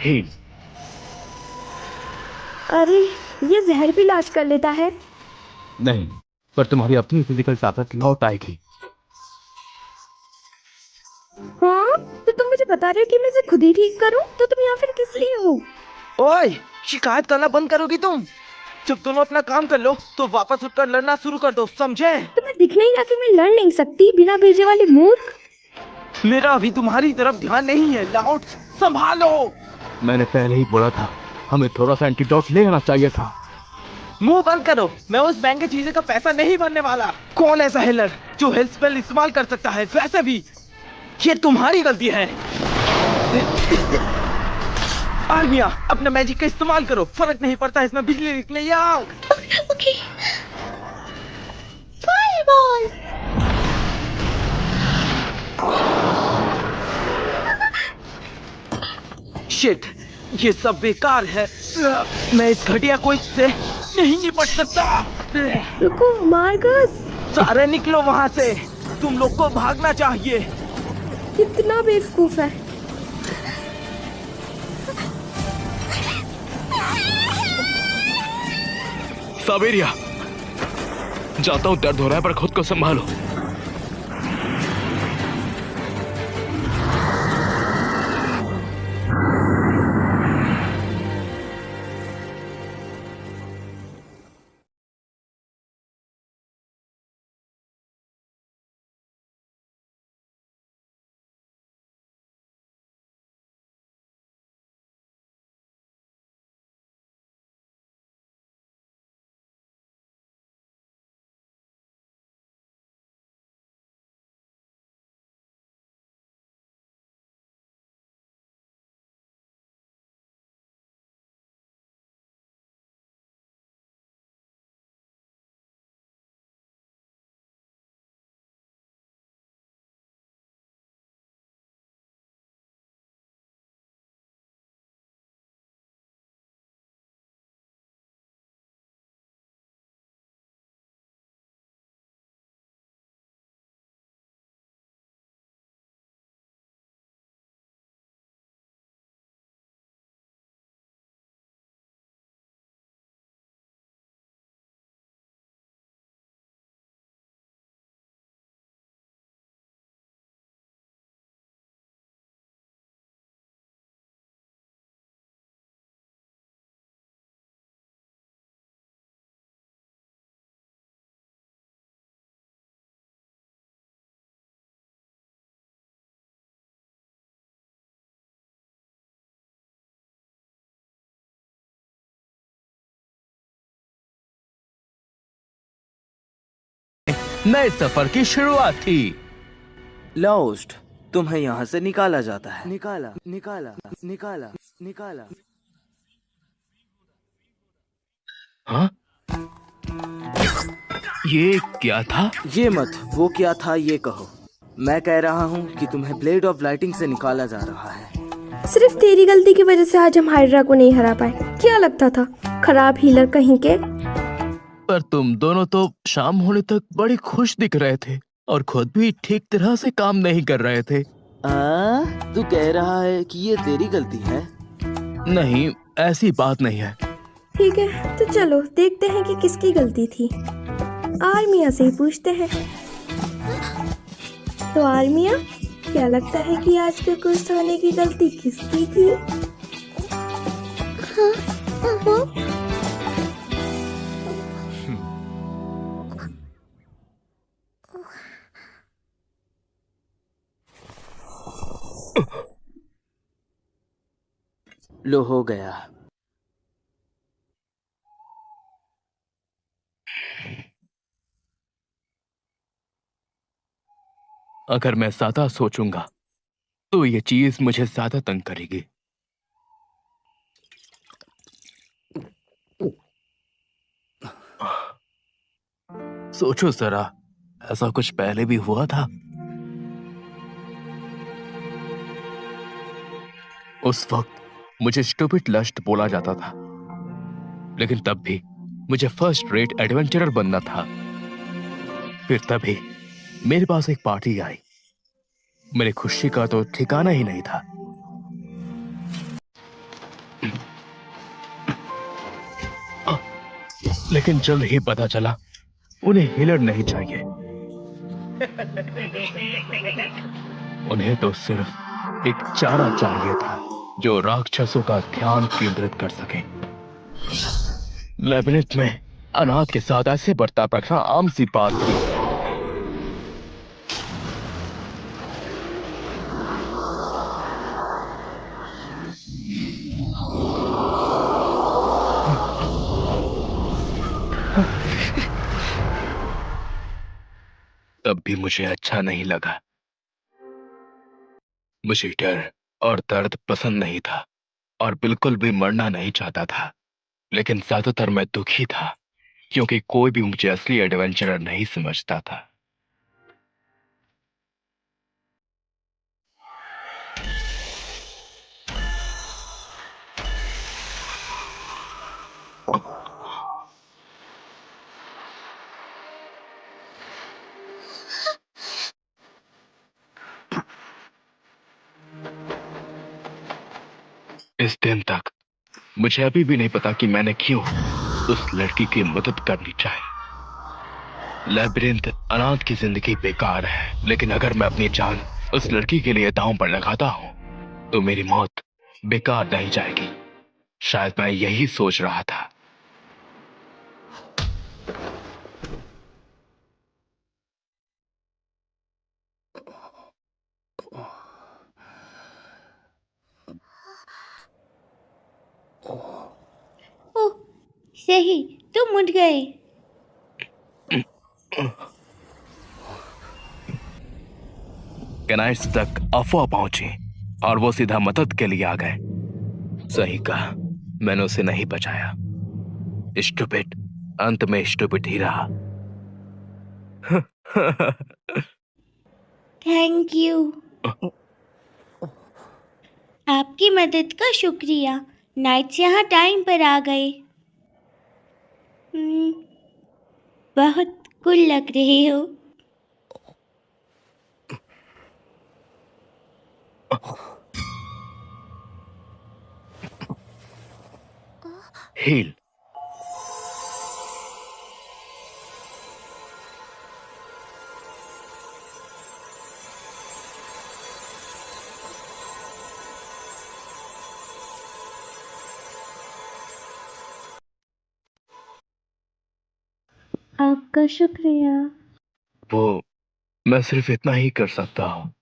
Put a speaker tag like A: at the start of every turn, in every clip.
A: Heal.
B: अरे, ये जहर भी इलाज कर लेता है।
A: नहीं, पर तुम्हारी अपनी फिजिकल ताकत लौट आएगी।
B: हाँ, तो तुम मुझे बता रहे हो कि मैं इसे खुद ही ठीक करूं? तो तुम यहाँ फिर किस लिए हो?
C: ओए, शिकायत करना बंद करोगी तुम? जब तुम अपना काम कर लो तो वापस उठकर लड़ना शुरू कर दो, समझे?
B: तुम्हें दिख नहीं रहा कि मैं लड़ नहीं सकती बिना भेजे वाले मूर्ख?
C: मेरा अभी तुम्हारी तरफ ध्यान नहीं है, लाउड संभालो।
A: मैंने पहले ही बोला था, हमें थोड़ा सा एंटीडोट ले आना चाहिए था।
C: मुंह बंद करो, मैं उस बैंक के चीजें का पैसा नहीं भरने वाला। कौन ऐसा हिलर जो हेल्थ स्पेल इस्तेमाल कर सकता है? वैसे भी ये तुम्हारी गलती है। आर्मिया, अपना मैजिक का इस्तेमाल करो, फर्क नहीं पड़ता इसमें बिजली निकले या आग।
B: ओके। फायरबॉल।
C: शिट, ये सब बेकार है। मैं इस घटिया कोच से नहीं निपट सकता।
B: रुको मार्कस,
C: सारे निकलो वहाँ से, तुम लोग को भागना चाहिए।
B: कितना बेवकूफ है।
A: सावेरिया, जाता हूँ, दर्द हो रहा है पर खुद को संभालो।
D: नए सफर की शुरुआत थी।
C: लॉस्ट, तुम्हें यहाँ से निकाला जाता है। निकाला, निकाला, निकाला, निकाला।
D: हाँ? ये क्या था?
C: ये मत, वो क्या था ये कहो। मैं कह रहा हूँ कि तुम्हें ब्लेड ऑफ लाइटिंग से निकाला जा रहा है।
B: सिर्फ तेरी गलती की वजह से आज हम हाइड्रा को नहीं हरा पाए। क्या लगता था, खराब हीलर कहीं के।
D: पर तुम दोनों तो शाम होने तक बड़ी खुश दिख रहे थे और खुद भी ठीक तरह से काम नहीं कर रहे थे।
C: तू कह रहा है कि ये तेरी गलती है?
D: नहीं, ऐसी बात नहीं है।
B: ठीक है, तो चलो देखते हैं कि किसकी गलती थी। आर्मिया से ही पूछते हैं। तो आर्मिया, क्या लगता है कि आज के कुछ होने की गलती किसकी थी?
C: लो, हो गया।
D: अगर मैं ज्यादा सोचूंगा तो ये चीज मुझे ज्यादा तंग करेगी। सोचो जरा, ऐसा कुछ पहले भी हुआ था? उस वक्त मुझे स्टूपिड लस्ट बोला जाता था, लेकिन तब भी मुझे फर्स्ट रेट एडवेंचरर बनना था। फिर तभी मेरे पास एक पार्टी आई मेरी खुशी का तो ठिकाना ही नहीं था। लेकिन जल्द ही पता चला उन्हें हीलर नहीं चाहिए। उन्हें तो सिर्फ एक चारा चाहिए था जो राक्षसों का ध्यान केंद्रित कर सके। लेबनित में अनाथ के साथ ऐसे बर्ताव रखना आम सी बात थी। तब भी मुझे अच्छा नहीं लगा। मुझे डर और दर्द पसंद नहीं था और बिल्कुल भी मरना नहीं चाहता था। लेकिन ज्यादातर मैं दुखी था क्योंकि कोई भी मुझे असली एडवेंचरर नहीं समझता था। इस दिन तक मुझे अभी भी नहीं पता कि मैंने क्यों उस लड़की की मदद करनी चाहिए। लेबिरिंथ अनाथ की जिंदगी बेकार है, लेकिन अगर मैं अपनी जान उस लड़की के लिए दांव पर लगाता हूं तो मेरी मौत बेकार नहीं जाएगी। शायद मैं यही सोच रहा था।
E: ओह, सही, तुम उठ गए।
D: कैनाइट्स तक अफवाह पहुंची और वो सीधा मदद के लिए आ गए। सही कहा, मैंने उसे नहीं बचाया। स्टूपिड अंत में स्टूपिड ही रहा।
E: थैंक यू, आपकी मदद का शुक्रिया। नाइट्स यहाँ टाइम पर आ गए। बहुत कूल लग रहे हो।
D: हील।
E: आपका शुक्रिया।
D: वो मैं सिर्फ इतना ही कर सकता हूँ।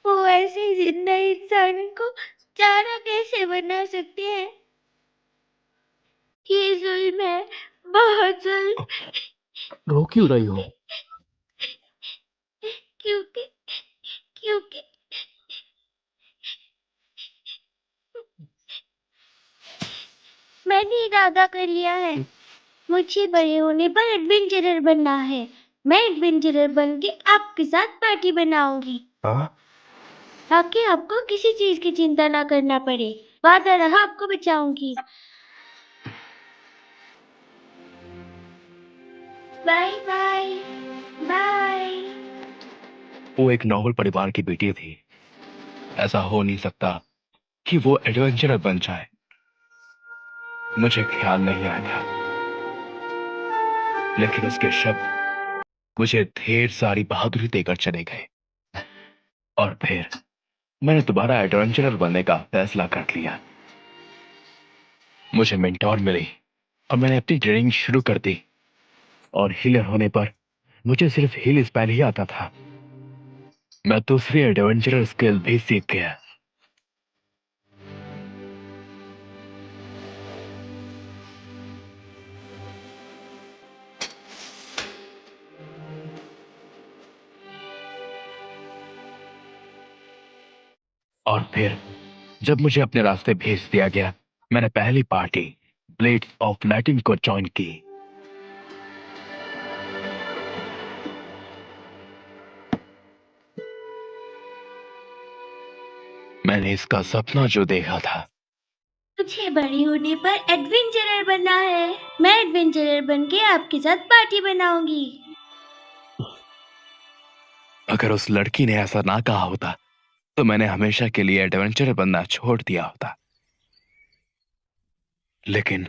E: वो ऐसे जिंदा इंसान को चारा कैसे बना सकते हैं? ये जुल्म है, बहुत जुल्म।
D: रो क्यों रही हो?
E: क्योंकि क्योंकि मैंने इरादा कर लिया है, मुझे बड़े होने पर एडवेंचरर बनना है। मैं एडवेंचरर बन के आपके साथ पार्टी बनाऊंगी ताकि आपको किसी चीज की चिंता ना करना पड़े। वादा रहा, आपको बचाऊंगी। Bye bye bye.
D: वो एक नॉवल परिवार की बेटी थी। ऐसा हो नहीं सकता कि वो एडवेंचरर बन जाए। मुझे ख्याल नहीं आया, लेकिन उसके शब्द मुझे ढेर सारी बहादुरी देकर चले गए। और फिर मैंने दोबारा एडवेंचरर बनने का फैसला कर लिया। मुझे मेंटोर मिली और मैंने अपनी ट्रेनिंग शुरू कर दी। और हीलर होने पर मुझे सिर्फ हील स्पेल ही आता था। मैं दूसरी एडवेंचरर स्किल भी सीख गया। और फिर जब मुझे अपने रास्ते भेज दिया गया, मैंने पहली पार्टी ब्लेड्स ऑफ लाइटिंग को ज्वाइन की। मैंने इसका सपना जो देखा था
E: मुझे बड़ी होने पर एडवेंचरर बनना है। मैं एडवेंचरर बन के आपके साथ पार्टी बनाऊंगी।
D: अगर उस लड़की ने ऐसा ना कहा होता तो मैंने हमेशा के लिए एडवेंचरर बनना छोड़ दिया होता, लेकिन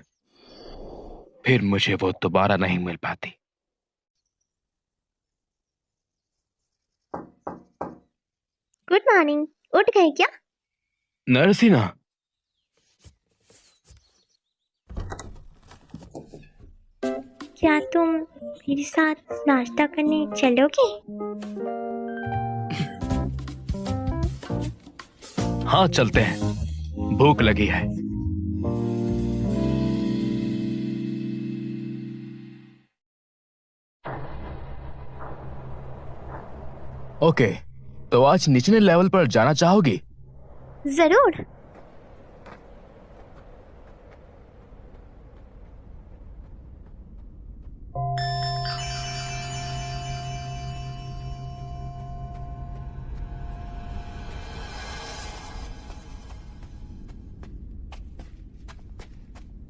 D: फिर मुझे वो दोबारा नहीं मिल पाती।
E: Good morning. उठ गए क्या?
D: नरसिना,
E: क्या तुम मेरे साथ नाश्ता करने चलोगे?
D: हाँ चलते हैं, भूख लगी है। ओके, तो आज निचले लेवल पर जाना चाहोगी?
E: जरूर।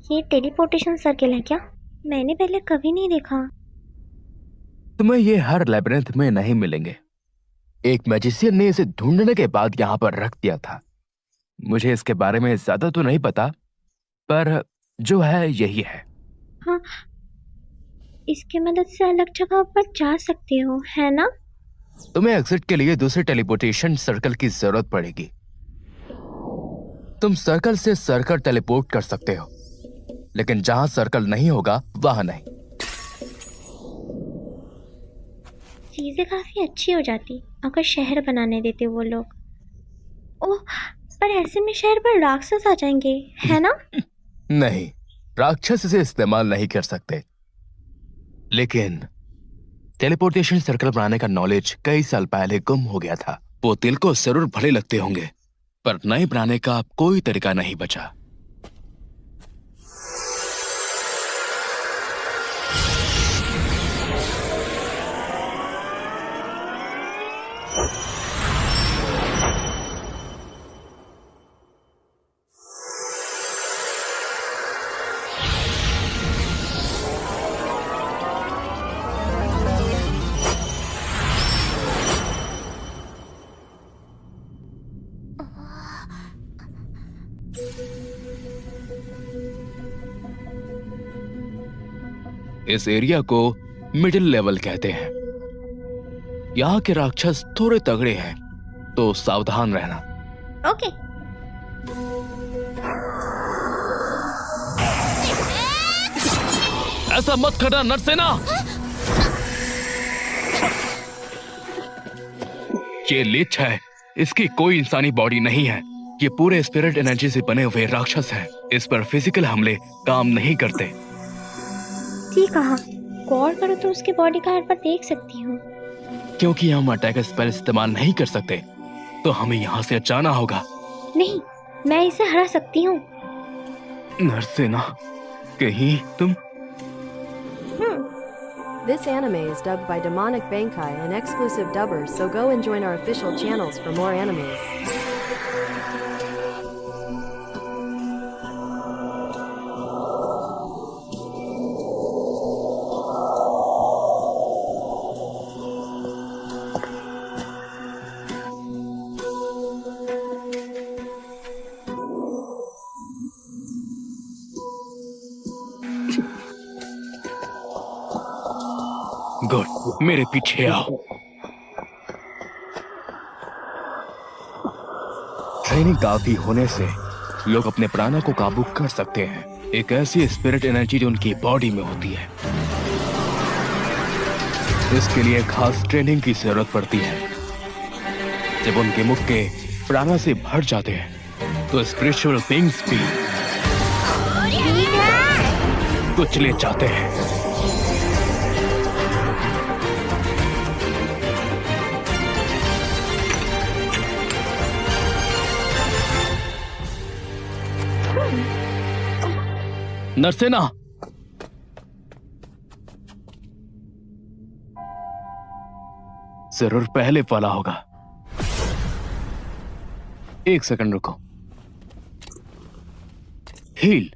E: ये टेलीपोर्टेशन सर्किल है क्या? मैंने पहले कभी नहीं देखा।
D: तुम्हें ये हर लैबिरिंथ में नहीं मिलेंगे। एक मैजिशियन ने इसे ढूंढने के बाद यहाँ पर रख दिया था। मुझे इसके बारे में ज्यादा तो नहीं पता, पर जो है यही है।
E: हाँ, इसकी मदद से अलग जगह पर जा सकते हो, है ना?
D: तुम्हें एग्जिट के लिए दूसरे टेलीपोर्टेशन सर्कल की जरूरत पड़ेगी। तुम सर्कल से सर्कल टेलीपोर्ट कर सकते हो, लेकिन जहां सर्कल नहीं होगा वहां नहीं।
E: चीजें काफी अच्छी हो जाती अगर शहर बनाने देते वो लोग। ओह, पर ऐसे में शहर पर राक्षस आ जाएंगे, है ना?
D: नहीं, राक्षस इसे इस्तेमाल नहीं कर सकते, लेकिन टेलीपोर्टेशन सर्कल बनाने का नॉलेज कई साल पहले गुम हो गया था। वो दिल को जरूर भले लगते होंगे, पर नए बनाने का कोई तरीका नहीं बचा। इस एरिया को मिडिल लेवल कहते हैं। यहाँ के राक्षस थोड़े तगड़े हैं, तो सावधान रहना।
E: ओके।
D: ऐसा मत करना नरसेना। ये लीच है, इसकी कोई इंसानी बॉडी नहीं है। ये पूरे स्पिरिट एनर्जी से बने हुए राक्षस हैं। इस पर फिजिकल हमले काम नहीं करते।
E: ठीक कहा। गौर करो तो उसके बॉडी का हर पर देख सकती हूँ।
D: क्योंकि हम अटैक स्पेल इस्तेमाल नहीं कर सकते, तो हमें यहाँ से जाना होगा।
E: नहीं, मैं इसे हरा सकती हूँ।
D: नरसेना, कहीं तुम?
F: This anime is dubbed by Demonic Bankai and exclusive dubbers, so go and join our official channels for more animes.
D: Good, मेरे पीछे आओ। ट्रेनिंग काफी होने से लोग अपने प्राणों को काबू कर सकते हैं। एक ऐसी स्पिरिट एनर्जी जो उनकी बॉडी में होती है, इसके लिए खास ट्रेनिंग की जरूरत पड़ती है। जब उनके मुख के प्राणों से भर जाते हैं तो स्पिरिचुअल बीइंग्स भी कुचले जाते हैं। नरसेना, जरूर पहले वाला होगा। एक सेकंड रुको।
A: हील।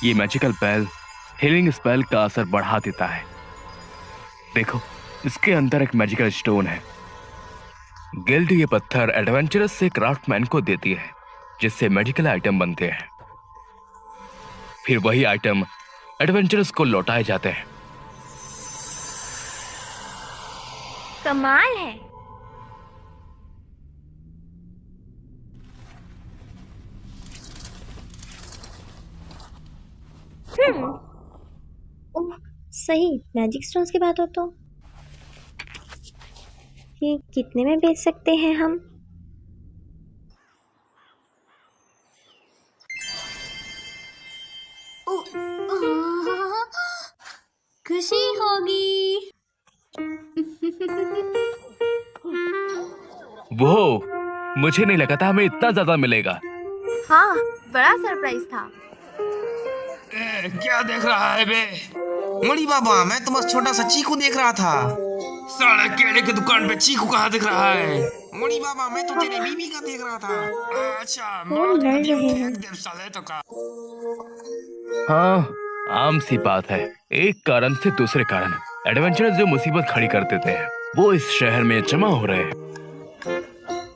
A: ये मैजिकल बेल हीलिंग स्पेल का असर बढ़ा देता है। देखो, इसके अंदर एक मैजिकल स्टोन है। गिल्ड ये पत्थर एडवेंचरस से क्राफ्टमैन को देती है, जिससे मेडिकल आइटम बनते हैं। फिर वही आइटम एडवेंचरस को लौटाए जाते हैं।
E: कमाल है।
B: ओह, सही, मैजिक स्टोन्स की बात हो तो ये कितने में बेच सकते हैं हम?
E: खुशी होगी।
A: वो मुझे नहीं लगा था हमें इतना ज्यादा मिलेगा।
E: हाँ, बड़ा सरप्राइज था।
G: क्या देख रहा है बे? मणि बाबा, मैं तो बस छोटा सा चीकू देख रहा था। साले केले की दुकान पे चीकू कहाँ दिख रहा है? मणि बाबा, मैं तो तेरी बीवी का देख रहा था। अच्छा,
B: वो लड़ रहे हैं।
G: साले तो का।
A: हाँ, आम सी बात है। एक कारण से दूसरे कारण एडवेंचरस जो मुसीबत खड़ी कर देते हैं, वो इस शहर में जमा हो रहे हैं।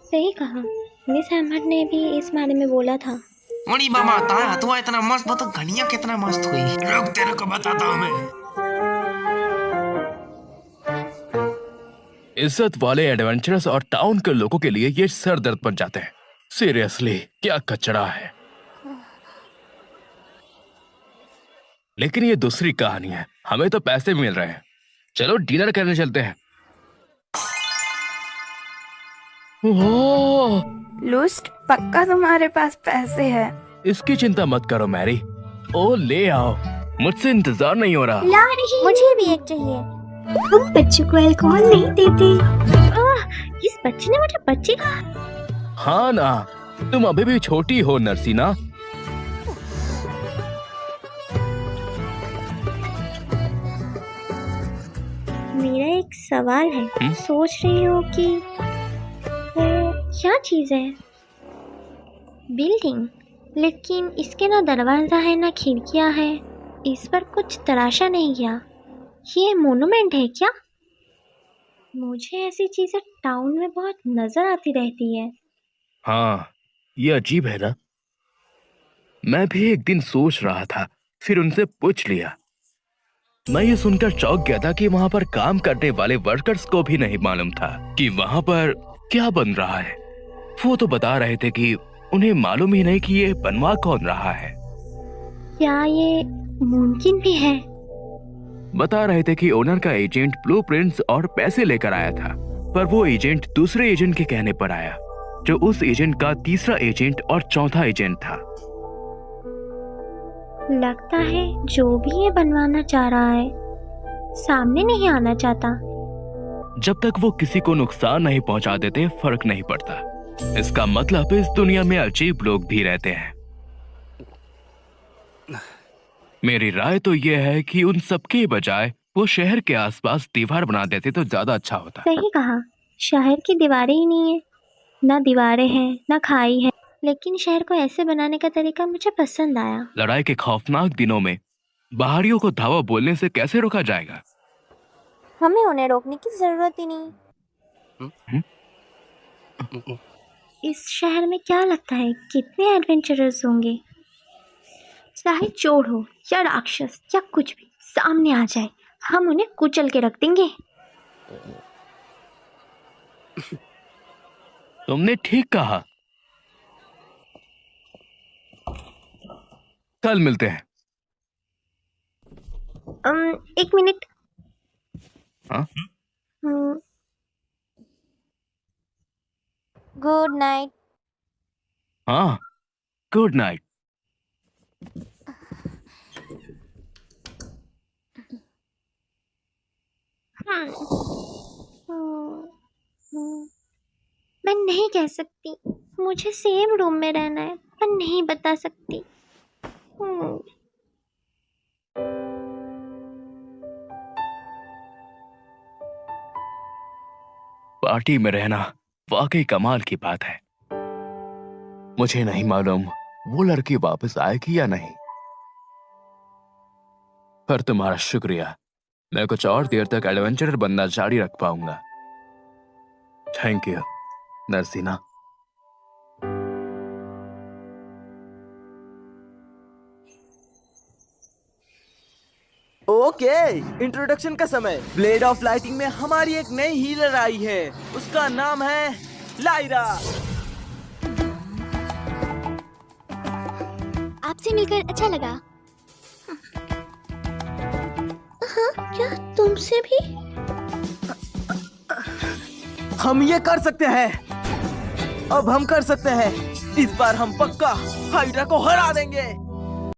B: सही कहा, मिस अहमद ने भी इस बारे में बोला था।
G: मणि बाबा, ताया तू इतना मस्त, तो घड़ियां कितना मस्त हुई। रुक, तेरे को बताता हूँ मैं।
A: इज्जत वाले एडवेंचरस और टाउन के लोगों के लिए ये सर दर्द बन जाते हैं। सीरियसली, क्या कचरा है। लेकिन ये दूसरी कहानी है। हमें तो पैसे मिल रहे हैं। चलो डिनर करने चलते हैं। ओह,
H: लूस्ट, पक्का तुम्हारे पास पैसे है।
A: इसकी चिंता मत करो मैरी। ओ, ले आओ, मुझसे इंतजार नहीं हो रहा।
E: ला रही, मुझे भी एक चाहिए।
B: तुम बच्चों को अल्कोहल नहीं देते।
E: इस बच्चे ने मुझे बच्चे कहा।
A: हाँ ना, तुम अभी भी छोटी हो नरसीना।
B: मेरा एक सवाल है। सोच रही हो कि वो क्या चीज है? बिल्डिंग, लेकिन इसके ना दरवाजा है ना खिड़कियां है। इस पर कुछ तराशा नहीं गया। ये मोनूमेंट है क्या? मुझे ऐसी चीजें टाउन में बहुत नजर आती रहती है।
A: हाँ, ये अजीब है ना। मैं भी एक दिन सोच रहा था, फिर उनसे पूछ लिया। मैं ये सुनकर चौंक गया था कि वहां पर काम करने वाले वर्कर्स को भी नहीं मालूम था कि वहां पर क्या बन रहा है। वो तो बता रहे थे कि उन्हें मालूम ही नहीं कि ये बनवा कौन रहा है।
B: क्या ये मुमकिन भी है?
A: बता रहे थे कि ओनर का एजेंट ब्लूप्रिंट्स और पैसे लेकर आया था, पर वो एजेंट दूसरे एजेंट के कहने पर आया, जो उस एजेंट का तीसरा एजेंट और चौथा एजेंट था।
B: लगता है जो भी ये बनवाना चाह रहा है, सामने नहीं आना चाहता।
A: जब तक वो किसी को नुकसान नहीं पहुंचा देते, फर्क नहीं पड़ता। इसका मतलब इस दुनिया में अजीब लोग भी रहते हैं। मेरी राय तो यह है कि उन सबके बजाय वो शहर के आसपास दीवार बना देते तो ज्यादा अच्छा होता।
B: सही कहा, शहर की दीवारें ही नहीं है। ना दीवारें हैं, ना खाई है, लेकिन शहर को ऐसे बनाने का तरीका मुझे पसंद आया।
A: लड़ाई के खौफनाक दिनों में बाहरियों को धावा बोलने से कैसे रोका जाएगा?
E: हमें उन्हें रोकने की जरूरत ही नहीं।
B: इस शहर में क्या लगता है कितने एडवेंचरर्स होंगे? चाहे चोर हो या राक्षस या कुछ भी सामने आ जाए, हम उन्हें कुचल के रख देंगे।
A: तुमने ठीक कहा। कल मिलते हैं।
B: एक मिनट।
A: हाँ?
E: Good night.
A: हाँ, गुड नाइट।
B: मैं नहीं कह सकती। मुझे सेम रूम में रहना है, पर नहीं बता सकती।
A: पार्टी में रहना वाकई कमाल की बात है। मुझे नहीं मालूम वो लड़की वापस आएगी या नहीं, पर तुम्हारा शुक्रिया, मैं कुछ और देर तक एडवेंचरर बनना जारी रख पाऊंगा। Thank you Narsina.
C: Okay, introduction का समय। ब्लेड ऑफ लाइटिंग में हमारी एक नई हीलर आई है, उसका नाम है लायरा।
E: आपसे मिलकर अच्छा लगा। हाँ, क्या तुमसे भी?
C: हम ये कर सकते हैं, अब हम कर सकते हैं। इस बार हम पक्का हाइड्रा को हरा देंगे।